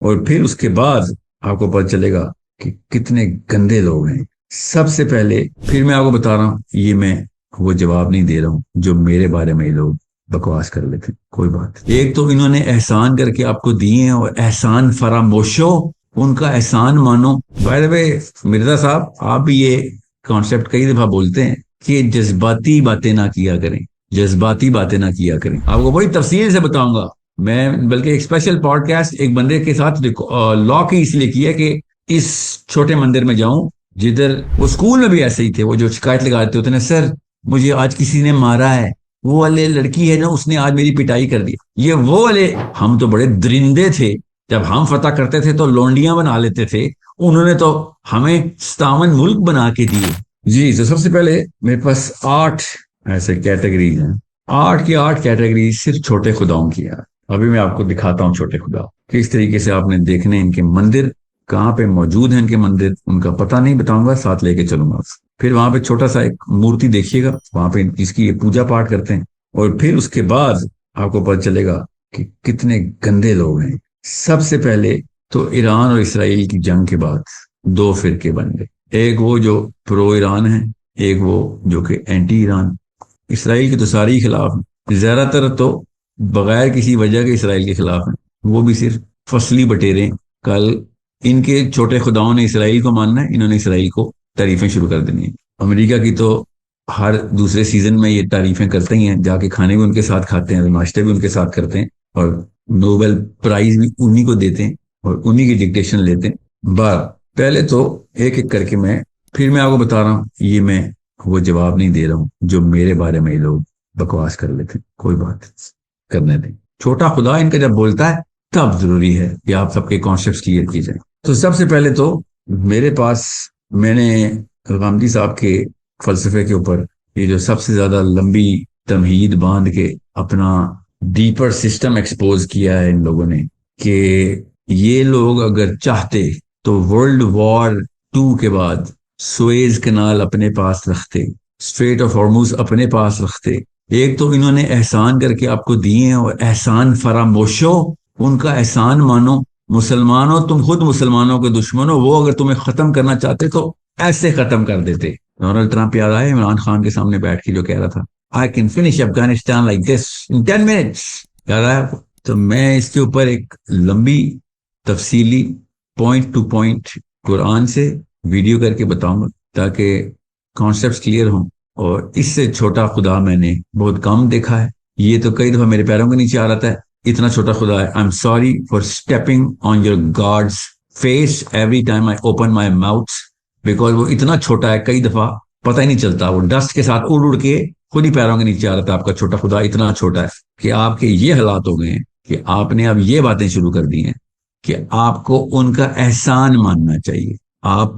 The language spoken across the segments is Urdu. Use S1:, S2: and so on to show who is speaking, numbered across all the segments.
S1: اور پھر اس کے بعد آپ کو پتہ چلے گا کہ کتنے گندے لوگ ہیں۔ سب سے پہلے پھر میں آپ کو بتا رہا ہوں، یہ میں وہ جواب نہیں دے رہا ہوں جو میرے بارے میں یہ لوگ بکواس کر لیتے، کوئی بات۔ ایک تو انہوں نے احسان کر کے آپ کو دیے ہیں، اور احسان فراموشو، ان کا احسان مانو۔ بائی دا وے مرزا صاحب، آپ بھی یہ کانسیپٹ کئی دفعہ بولتے ہیں کہ جذباتی باتیں نہ کیا کریں، جذباتی باتیں نہ کیا کریں۔ آپ کو بڑی تفصیل سے بتاؤں گا میں، بلکہ ایک اسپیشل پوڈ کاسٹ ایک بندے کے ساتھ لاک ہی اس لیے کیا کہ اس چھوٹے مندر میں جاؤں جدھر وہ اسکول میں بھی ایسے ہی تھے، وہ جو شکایت لگاتے ہوتے ہیں، سر مجھے آج کسی نے مارا ہے، وہ والے لڑکی ہے نا اس نے آج میری پٹائی کر دی، یہ وہ والے۔ ہم تو بڑے درندے تھے، جب ہم فتح کرتے تھے تو لونڈیاں بنا لیتے تھے، انہوں نے تو ہمیں 57 ملک بنا کے دیے۔ جی تو سب سے پہلے میرے پاس 8 ایسے کیٹیگریز ہیں، 8 کی 8 کیٹیگریز صرف چھوٹے خداؤں کی ہے۔ ابھی میں آپ کو دکھاتا ہوں چھوٹے خدا کس طریقے سے آپ نے دیکھنے، ان کے مندر کہاں پہ موجود ہیں، ان کے مندر ان کا پتہ نہیں بتاؤں گا، ساتھ لے کے چلوں گا۔ پھر وہاں پہ چھوٹا سا ایک مورتی دیکھیے گا، وہاں پہ جس کی یہ پوجا پاٹ کرتے ہیں، اور پھر اس کے بعد آپ کو پتہ چلے گا کہ کتنے گندے لوگ ہیں۔ سب سے پہلے تو ایران اور اسرائیل کی جنگ کے بعد 2 فرقے بن گئے، ایک وہ جو پرو ایران ہیں، ایک وہ جو کہ اینٹی ایران۔ اسرائیل کے تو سارے ہی خلاف ہیں، زیادہ تر تو بغیر کسی وجہ کے اسرائیل کے خلاف ہیں، وہ بھی صرف فصلی بٹیرے۔ کل ان کے چھوٹے خداؤں نے اسرائیل کو ماننا ہے، انہوں نے اسرائیل کو تعریفیں شروع کر دینی ہیں۔ امریکہ کی تو ہر دوسرے سیزن میں یہ تعریفیں کرتے ہی ہیں، جا کے کھانے بھی ان کے ساتھ کھاتے ہیں، ناشتے بھی ان کے ساتھ کرتے ہیں، اور نوبل پرائز بھی انہی کو دیتے ہیں اور انہی کی ڈکٹیشن لیتے ہیں۔ پہلے تو ایک ایک کر کے پھر میں آپ کو بتا رہا ہوں، یہ میں وہ جواب نہیں دے رہا ہوں جو میرے بارے میں یہ لوگ بکواس کر لیتے ہیں، کوئی بات کرنے دیں۔ چھوٹا خدا ان کا جب بولتا ہے تب ضروری ہے کہ آپ سب کے کانسیپٹس کلیئر کیے جائیں۔ تو سب سے پہلے تو میرے پاس، میں نے غامدی صاحب کے فلسفے کے اوپر یہ جو سب سے زیادہ لمبی تمہید باندھ کے اپنا ڈیپر سسٹم ایکسپوز کیا ہے ان لوگوں نے، کہ یہ لوگ اگر چاہتے تو ورلڈ وار 2 کے بعد سویز کنال اپنے پاس رکھتے، اسٹریٹ آف ہارموز اپنے پاس رکھتے۔ ایک تو انہوں نے احسان کر کے آپ کو دیے ہیں، اور احسان فراموشو، ان کا احسان مانو۔ مسلمانوں، تم خود مسلمانوں کے دشمن ہو، وہ اگر تمہیں ختم کرنا چاہتے تو ایسے ختم کر دیتے۔ ڈونلڈ ٹرمپ یاد آئے عمران خان کے سامنے بیٹھ کے جو کہہ رہا تھا I can finish Afghanistan like this in 10 minutes، یاد آیا؟ تو میں اس کے اوپر ایک لمبی تفصیلی پوائنٹ ٹو پوائنٹ قرآن سے ویڈیو کر کے بتاؤں گا تاکہ کانسیپٹس کلیئر ہوں۔ اور اس سے چھوٹا خدا میں نے بہت کم دیکھا ہے، یہ تو کئی دفعہ میرے پیروں کے نیچے آ رہا ہے، اتنا چھوٹا خدا ہے۔ I'm sorry for stepping on your God's face every time I open my mouth، because وہ اتنا چھوٹا ہے، کئی دفعہ پتہ ہی نہیں چلتا، وہ ڈسٹ کے ساتھ اڑ کے خود ہی پیروں کے نیچے آ رہا تھا۔ آپ کا چھوٹا خدا اتنا چھوٹا ہے کہ آپ کے یہ حالات ہو گئے ہیں کہ آپ نے اب یہ باتیں شروع کر دی ہیں کہ آپ کو ان کا احسان ماننا چاہیے۔ آپ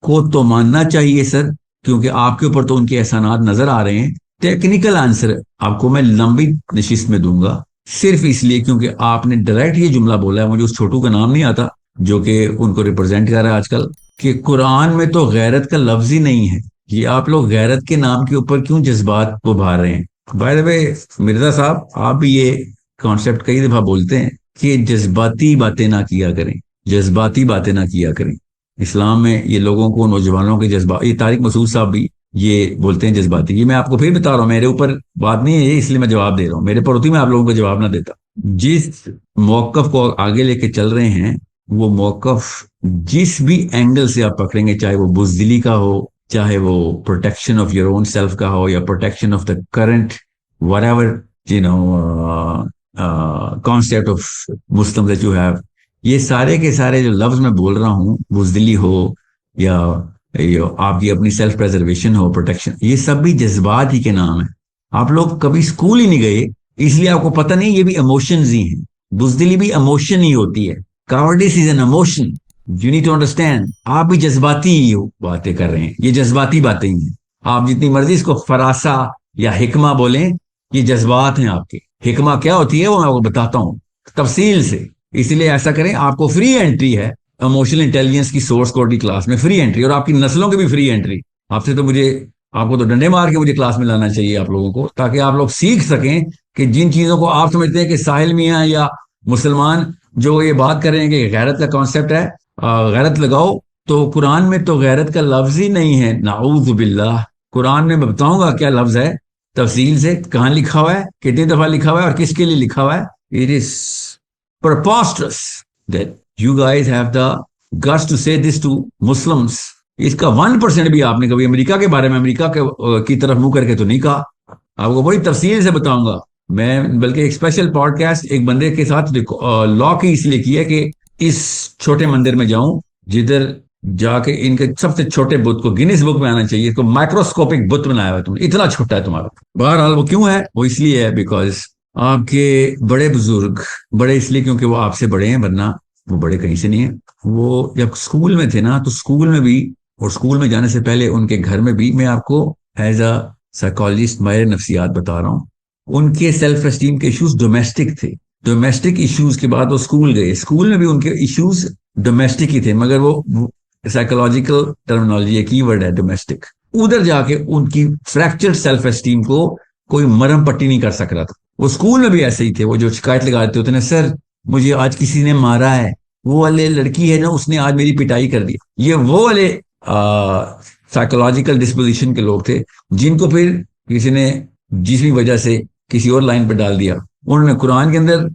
S1: کو تو ماننا چاہیے سر، کیونکہ آپ کے اوپر تو ان کے احسانات نظر آ رہے ہیں۔ ٹیکنیکل آنسر آپ کو میں لمبی نشست میں دوں گا، صرف اس لیے کیونکہ آپ نے ڈائریکٹ یہ جملہ بولا ہے، مجھے اس چھوٹو کا نام نہیں آتا جو کہ ان کو ریپرزینٹ کر رہا ہے آج کل، کہ قرآن میں تو غیرت کا لفظ ہی نہیں ہے۔ یہ آپ لوگ غیرت کے نام کے اوپر کیوں جذبات کو بھار رہے ہیں؟ بائی دا وے مرزا صاحب، آپ بھی یہ کانسیپٹ کئی دفعہ بولتے ہیں کہ جذباتی باتیں نہ کیا کریں، جذباتی باتیں نہ کیا کریں۔ اسلام میں یہ لوگوں کو، نوجوانوں کے جذبات، یہ طارق مسعود صاحب بھی یہ بولتے ہیں جذباتی۔ یہ میں آپ کو پھر بتا رہا ہوں، میرے اوپر بات نہیں ہے یہ، اس لیے میں جواب دے رہا ہوں، میرے پر ہوتی میں آپ لوگوں کو جواب نہ دیتا۔ جس موقف کو آگے لے کے چل رہے ہیں، وہ موقف جس بھی اینگل سے آپ پکڑیں گے، چاہے وہ بزدلی کا ہو، چاہے وہ protection of your own self کا ہو، یا protection of the current what ever concept of Muslim that you have, یہ سارے کے سارے جو لفظ میں بول رہا ہوں، بزدلی ہو یا آپ کی اپنی سیلف پریزرویشن ہو، پروٹیکشن، یہ سب بھی جذبات ہی کے نام ہیں۔ آپ لوگ کبھی اسکول ہی نہیں گئے، اس لیے آپ کو پتہ نہیں، یہ بھی ایموشنز ہی ہیں۔ بزدلی بھی ایموشن ہی ہوتی ہے، cowardice is an emotion, you need to understand. آپ بھی جذباتی باتیں کر رہے ہیں، یہ جذباتی باتیں ہی ہیں۔ آپ جتنی مرضی اس کو فراسہ یا حکمہ بولیں، یہ جذبات ہیں آپ کے۔ حکمہ کیا ہوتی ہے وہ میں آپ کو بتاتا ہوں تفصیل سے، اس لیے ایسا کریں، آپ کو فری انٹری ہے ایموشنل انٹیلیجنس کی سورس کوڈ کی کلاس میں، فری انٹری، اور آپ کی نسلوں کی بھی فری انٹری۔ آپ سے تو آپ کو تو ڈنڈے مار کے مجھے کلاس میں لانا چاہیے آپ لوگوں کو، تاکہ آپ لوگ سیکھ سکیں کہ جن چیزوں کو آپ سمجھتے ہیں کہ ساحل میاں یا مسلمان جو یہ بات کر رہے ہیں کہ غیرت کا کانسیپٹ ہے، غیرت لگاؤ، تو قرآن میں تو غیرت کا لفظ ہی نہیں ہے، نعوذ باللہ۔ قرآن میں بتاؤں گا کیا لفظ ہے تفصیل سے، کہاں لکھا ہوا ہے، کتنی دفعہ لکھا ہوا ہے، اور کس کے لیے لکھا ہوا ہے۔ It is preposterous that you guys have the guts to say this to Muslims۔ اس کا 1% بھی آپ نے کبھی امریکہ کے بارے میں، امریکہ کی طرف منہ کر کے تو نہیں کہا۔ آپ کو بڑی تفصیل سے بتاؤں گا میں، بلکہ ایک اسپیشل پوڈ کاسٹ ایک بندے کے ساتھ لا کی اس لیے کی ہے کہ اس چھوٹے مندر میں جاؤں جدھر جا کے ان کے سب سے چھوٹے بت کو گینیس بک میں آنا چاہیے، تو مائکروسکوپک بت بنایا ہوا تم نے، اتنا چھوٹا ہے تمہارا۔ بہرحال وہ کیوں ہے، وہ اس لیے ہے بیکاز آپ کے بڑے بزرگ، بڑے اس لیے کیونکہ وہ آپ سے بڑے ہیں، ورنہ وہ بڑے کہیں سے نہیں ہیں۔ وہ جب اسکول میں تھے نا، تو اسکول میں بھی، اور اسکول میں جانے سے پہلے ان کے گھر میں بھی، میں آپ کو ایز اے سائیکالوجسٹ ماہر نفسیات بتا رہا ہوں، ان کے سیلف اسٹیم کے ایشوز ڈومیسٹک تھے۔ ڈومیسٹک ایشوز کے بعد وہ اسکول گئے، اسکول میں بھی ان کے ایشوز ڈومیسٹک ہی تھے، مگر وہ سائیکولوجیکل ٹرمینالوجی کی ورڈ ہے ڈومیسٹک۔ ادھر جا کے ان کی فریکچر سیلف اسٹیم کو کوئی مرہم پٹی نہیں کر سک رہا تھا۔ وہ اسکول میں بھی ایسے ہی تھے، وہ جو شکایت لگا دیتے ہوتے نا، سر مجھے آج کسی نے مارا ہے، وہ والے لڑکی ہے نا اس نے آج میری پٹائی کر دی۔ یہ وہ والے سائیکولوجیکل ڈسپوزیشن کے لوگ تھے جن کو پھر کسی نے جس وجہ سے کسی اور لائن پہ ڈال دیا۔ انہوں نے قرآن کے اندر،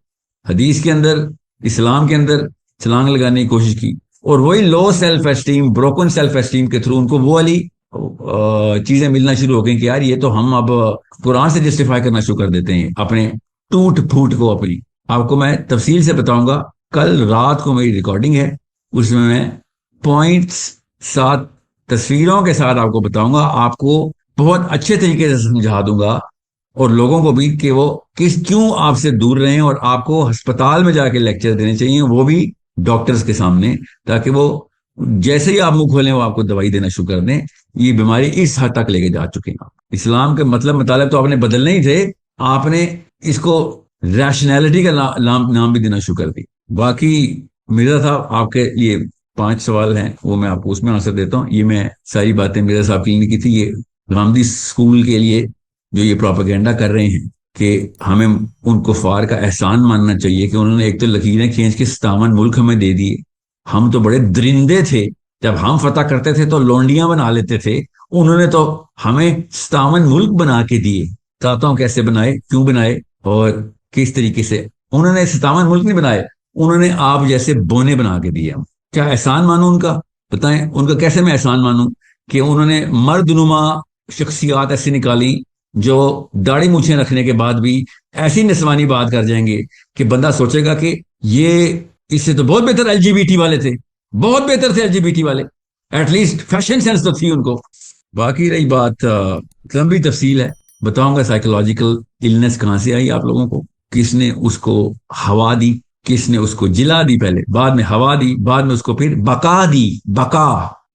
S1: حدیث کے اندر، اسلام کے اندر چھلانگ لگانے کی کوشش کی، اور وہی low self esteem, broken self esteem کے تھرو ان کو وہ والی چیزیں ملنا شروع ہو گئی کہ یار یہ تو ہم اب قرآن سے جسٹیفائی کرنا شروع کر دیتے ہیں اپنے ٹوٹ پھوٹ کو اپنی۔ آپ کو میں تفصیل سے بتاؤں گا، کل رات کو میری ریکارڈنگ ہے، اس میں پوائنٹس 7 تصویروں کے ساتھ آپ کو بتاؤں گا، آپ کو بہت اچھے طریقے سے سمجھا دوں گا، اور لوگوں کو بھی کہ وہ کیوں آپ سے دور رہیں، اور آپ کو ہسپتال میں جا کے لیکچر دینے چاہیے، وہ بھی ڈاکٹرز کے سامنے، تاکہ وہ جیسے ہی آپ منہ کھولیں وہ آپ کو دوائی دینا شروع کر دیں۔ یہ بیماری اس حد تک لے کے جا چکے ہیں۔ اسلام کے مطالب تو آپ نے بدلنے ہی تھے، آپ نے اس کو ریشنلٹی کا نام بھی دینا شروع کر دی۔ باقی مرزا صاحب آپ کے لیے 5 سوال ہیں، وہ میں آپ کو اس میں آنسر دیتا ہوں۔ یہ میں ساری باتیں مرزا صاحب کے لیے کی تھی، یہ غامدی اسکول کے لیے جو یہ پروپیگنڈا کر رہے ہیں کہ ہمیں ان کفار کا احسان ماننا چاہیے کہ انہوں نے ایک تو لکیریں کھینچ کے 57 ملک ہمیں دے دیے، ہم تو بڑے درندے تھے، جب ہم فتح کرتے تھے تو لونڈیاں بنا لیتے تھے، انہوں نے تو ہمیں 57 ملک بنا کے دیے۔ چاہتا ہوں کیسے بنائے، کیوں بنائے، اور کس طریقے سے۔ انہوں نے 57 ملک نہیں بنائے، انہوں نے آپ جیسے بونے بنا کے دیے۔ ہم کیا احسان مانوں ان کا؟ بتائیں ان کا کیسے میں احسان مانوں کہ انہوں نے مرد نما شخصیات ایسی نکالی جو داڑھی مونچھیں رکھنے کے بعد بھی ایسی نسوانی بات کر جائیں گے کہ بندہ سوچے گا کہ یہ اس سے تو بہت بہتر ایل جی بی ٹی والے تھے، بہت بہتر تھے ایل جی بی ٹی والے، ایٹ لیسٹ فیشن سینس تو تھی ان کو۔ باقی رہی بات لمبی تفصیل ہے، بتاؤں گا سائیکولوجیکل النس کہاں سے آئی آپ لوگوں کو، کس نے اس کو ہوا دی، کس نے اس کو جلا دی، پہلے بعد میں ہوا دی، بعد میں اس کو پھر بقا دی۔ بقا،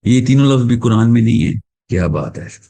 S1: یہ تینوں لفظ بھی قرآن میں نہیں ہے۔ کیا بات ہے۔